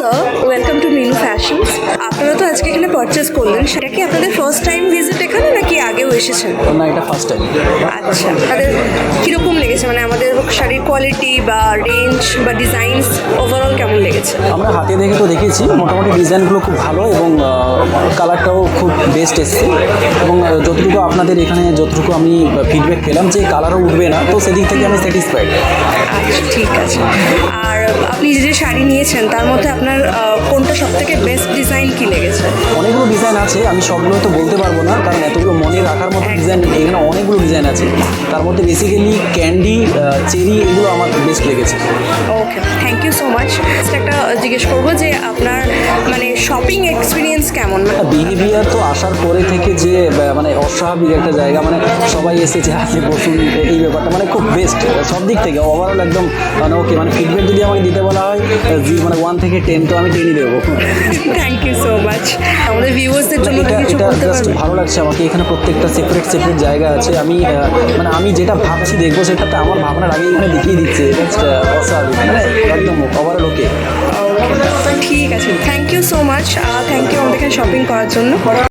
Sir, welcome to Minu fashions. আপনারা তো আজকে এখানে পারচেস করলেন, সেটা কি আপনাদের ফার্স্ট টাইম ভিজিট এখানে নাকি আগেও এসেছেন? না, এটা ফার্স্ট টাইম। আচ্ছা, তাদের কীরকম লেগেছে, মানে আমাদের শাড়ির কোয়ালিটি বা রেঞ্জ বা ডিজাইনস ওভারঅল কেমন লেগেছে? আমরা হাতে দেখে তো দেখেছি, মোটামুটি ডিজাইনগুলো খুব ভালো এবং কালারটাও খুব বেস্ট এসছে। এবং যতটুকু আপনাদের এখানে যতটুকু আমি ফিডব্যাক পেলাম যে কালারও উঠবে না, তো সেদিক থেকে আমি স্যাটিসফাইড। আচ্ছা, ঠিক আছে। আর আপনি যে শাড়ি নিয়েছেন তার মধ্যে আপনার কোনটা সবথেকে বেস্ট ডিজাইন কি লেগেছে? অনেকগুলো ডিজাইন আছে, আমি সবগুলো তো বলতে পারবো না, কারণ এতগুলো মনে রাখার মতো ডিজাইন এখানে অনেকগুলো ডিজাইন আছে। তার মধ্যে বেসিক্যালি ক্যান্ডি, চেরি, এগুলো আমার বেস্ট লেগেছে। ওকে, থ্যাংক ইউ সো মাচ। একটা জিজ্ঞেস করবো যে আপনার মানে শপিং এক্সপিরিয়েন্স কেমন? বিহেভিয়ার তো আসার পরে থেকে যে মানে অস্বাভাবিক একটা জায়গা, মানে সবাই এসেছে হাতে বসুন, এই ব্যাপারটা মানে খুব বেস্ট সব দিক থেকে ওভারঅল একদম মানে ওকে। মানে ফিডব্যাক যদি আমাকে দিতে বলা হয় মানে 1 থেকে 10, তো আমি 10ই দেবো। Thank you so much. আমাদের ভিউয়ার্সদের জন্য এটা কিছু এটা বলতে জাস্ট পারবেন? ভালো লাগছে আমাকে, এখানে প্রত্যেকটা সেপারেট সেপারেট জায়গা আছে। আমি মানে আমি যেটা ভাবছি দেখবো সেটা আমার ভাবনার আগেই এখানে দেখিয়ে দিচ্ছে। জাস্ট অস্বাভাবিক, মানে একদম ওভারঅল ওকে। ঠিক আছে, thank you so much. Thank you আমাদের এখানে শপিং করার জন্য।